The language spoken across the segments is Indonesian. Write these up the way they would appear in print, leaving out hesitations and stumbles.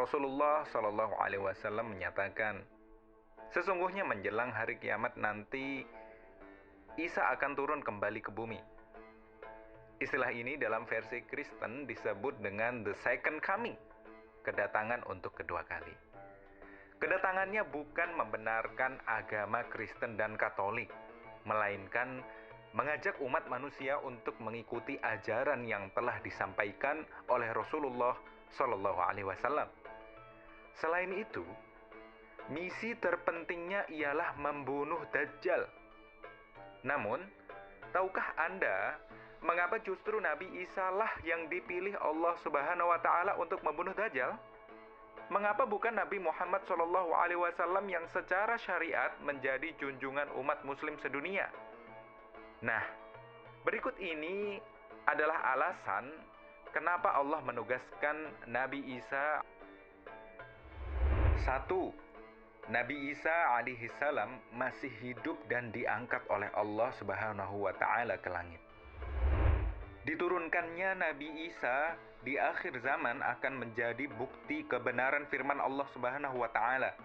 Rasulullah Shallallahu Alaihi Wasallam menyatakan, sesungguhnya menjelang hari kiamat nanti, Isa akan turun kembali ke bumi. Istilah ini dalam versi Kristen disebut dengan the second coming, kedatangan untuk kedua kali. Kedatangannya bukan membenarkan agama Kristen dan Katolik, melainkan mengajak umat manusia untuk mengikuti ajaran yang telah disampaikan oleh Rasulullah Shallallahu Alaihi Wasallam. Selain itu, misi terpentingnya ialah membunuh Dajjal. Namun, tahukah Anda mengapa justru Nabi Isa lah yang dipilih Allah Subhanahu wa taala untuk membunuh Dajjal? Mengapa bukan Nabi Muhammad Shallallahu Alaihi Wasallam yang secara syariat menjadi junjungan umat Muslim sedunia? Nah, berikut ini adalah alasan kenapa Allah menugaskan Nabi Isa. 1. Nabi Isa alaihi salam masih hidup dan diangkat oleh Allah Subhanahu wa taala ke langit. Diturunkannya Nabi Isa di akhir zaman akan menjadi bukti kebenaran firman Allah Subhanahu wa taala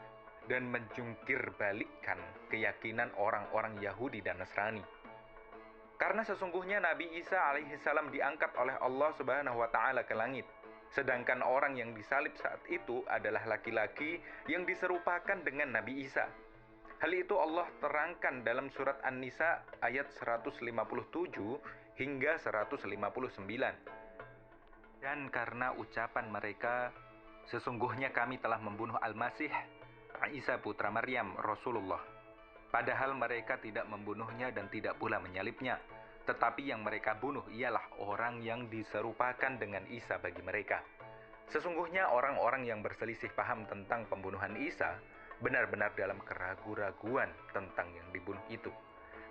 dan menjungkir balikkan keyakinan orang-orang Yahudi dan Nasrani. Karena sesungguhnya Nabi Isa alaihi salam diangkat oleh Allah Subhanahu wa taala ke langit, sedangkan orang yang disalib saat itu adalah laki-laki yang diserupakan dengan Nabi Isa. Hal itu Allah terangkan dalam surat An-Nisa ayat 157 hingga 159. Dan karena ucapan mereka, sesungguhnya kami telah membunuh Al-Masih, Isa putra Maryam, Rasulullah. Padahal mereka tidak membunuhnya dan tidak pula menyalibnya. Tetapi yang mereka bunuh ialah orang yang diserupakan dengan Isa bagi mereka. Sesungguhnya orang-orang yang berselisih paham tentang pembunuhan Isa benar-benar dalam keraguan-raguan tentang yang dibunuh itu.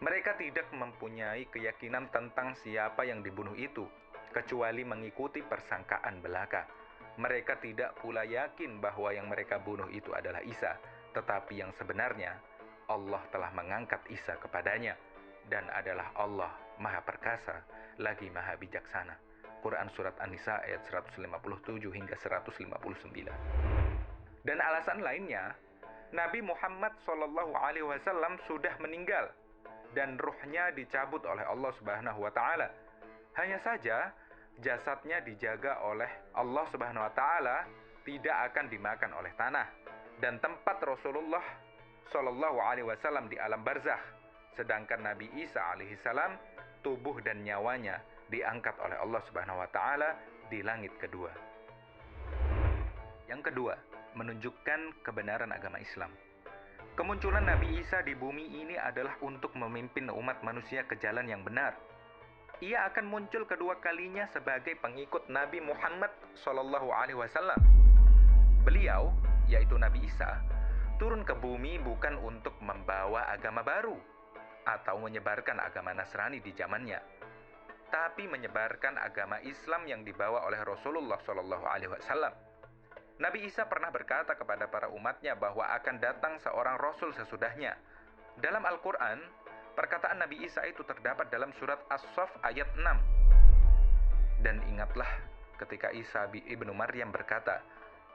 Mereka tidak mempunyai keyakinan tentang siapa yang dibunuh itu, kecuali mengikuti persangkaan belaka. Mereka tidak pula yakin bahwa yang mereka bunuh itu adalah Isa, tetapi yang sebenarnya Allah telah mengangkat Isa kepadanya dan adalah Allah Maha Perkasa lagi Maha Bijaksana. Quran Surat An-Nisa ayat 157 hingga 159. Dan alasan lainnya, Nabi Muhammad Shallallahu Alaihi Wasallam sudah meninggal dan ruhnya dicabut oleh Allah Subhanahu Wa Taala. Hanya saja jasadnya dijaga oleh Allah Subhanahu Wa Taala, tidak akan dimakan oleh tanah, dan tempat Rasulullah Shallallahu Alaihi Wasallam di alam barzakh, sedangkan Nabi Isa alaihi salam tubuh dan nyawanya diangkat oleh Allah Subhanahu Wa Taala di langit kedua. Yang kedua, menunjukkan kebenaran agama Islam. Kemunculan Nabi Isa di bumi ini adalah untuk memimpin umat manusia ke jalan yang benar. Ia akan muncul kedua kalinya sebagai pengikut Nabi Muhammad Shallallahu Alaihi Wasallam. Beliau, yaitu Nabi Isa, turun ke bumi bukan untuk membawa agama baru atau menyebarkan agama Nasrani di zamannya, tapi menyebarkan agama Islam yang dibawa oleh Rasulullah Shallallahu Alaihi Wasallam. Nabi Isa pernah berkata kepada para umatnya bahwa akan datang seorang Rasul sesudahnya. Dalam Al-Quran, perkataan Nabi Isa itu terdapat dalam surat As-Saff ayat 6. Dan ingatlah ketika Isa ibnu Maryam berkata,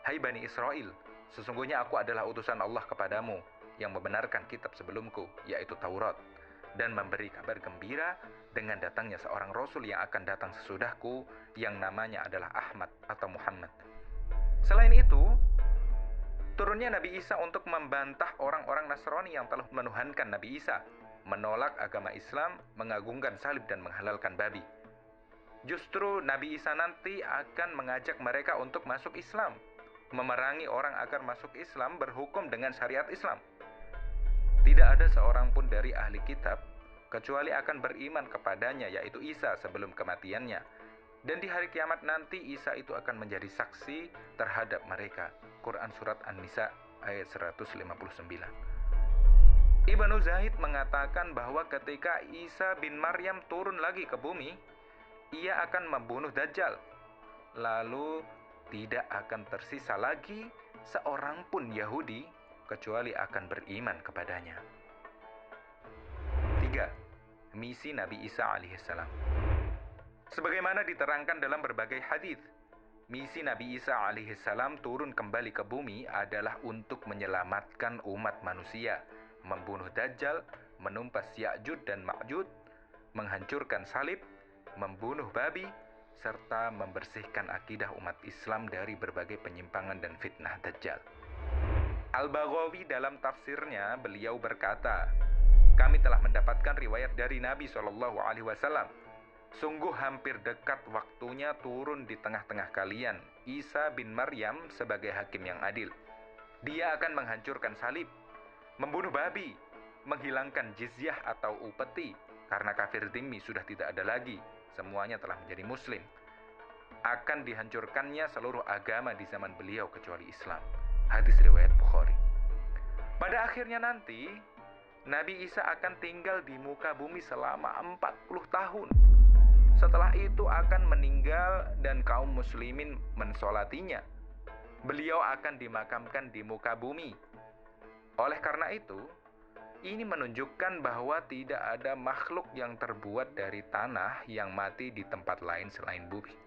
"Hai Bani Israel, sesungguhnya aku adalah utusan Allah kepadamu yang membenarkan kitab sebelumku, yaitu Taurat, dan memberi kabar gembira dengan datangnya seorang Rasul yang akan datang sesudahku yang namanya adalah Ahmad atau Muhammad." Selain itu, turunnya Nabi Isa untuk membantah orang-orang Nasrani yang telah menuhankan Nabi Isa, menolak agama Islam, mengagungkan salib dan menghalalkan babi. Justru Nabi Isa nanti akan mengajak mereka untuk masuk Islam, memerangi orang agar masuk Islam, berhukum dengan syariat Islam. Tidak ada seorang pun dari ahli kitab kecuali akan beriman kepadanya, yaitu Isa, sebelum kematiannya. Dan di hari kiamat nanti Isa itu akan menjadi saksi terhadap mereka. Quran Surat An-Nisa ayat 159. Ibnu Zaid mengatakan bahwa ketika Isa bin Maryam turun lagi ke bumi, ia akan membunuh Dajjal. Lalu tidak akan tersisa lagi seorang pun Yahudi kecuali akan beriman kepadanya. 3. Misi Nabi Isa alaihissalam. Sebagaimana diterangkan dalam berbagai hadis, Misi Nabi Isa alaihissalam turun kembali ke bumi adalah untuk menyelamatkan umat manusia, membunuh Dajjal, menumpas Ya'jud dan Ma'jud, menghancurkan salib, membunuh babi, serta membersihkan akidah umat Islam dari berbagai penyimpangan dan fitnah Dajjal. Al-Baghawi dalam tafsirnya beliau berkata, kami telah mendapatkan riwayat dari Nabi SAW. Sungguh hampir dekat waktunya turun di tengah-tengah kalian Isa bin Maryam sebagai hakim yang adil. Dia akan menghancurkan salib, membunuh babi, menghilangkan jizyah atau upeti, karena kafir dhimmi sudah tidak ada lagi, semuanya telah menjadi muslim. Akan dihancurkannya seluruh agama di zaman beliau kecuali Islam. Hadis riwayat Bukhari. Pada akhirnya nanti, Nabi Isa akan tinggal di muka bumi selama 40 tahun. Setelah itu akan meninggal dan kaum muslimin mensolatinya. Beliau akan dimakamkan di muka bumi. Oleh karena itu, ini menunjukkan bahwa tidak ada makhluk yang terbuat dari tanah yang mati di tempat lain selain bumi.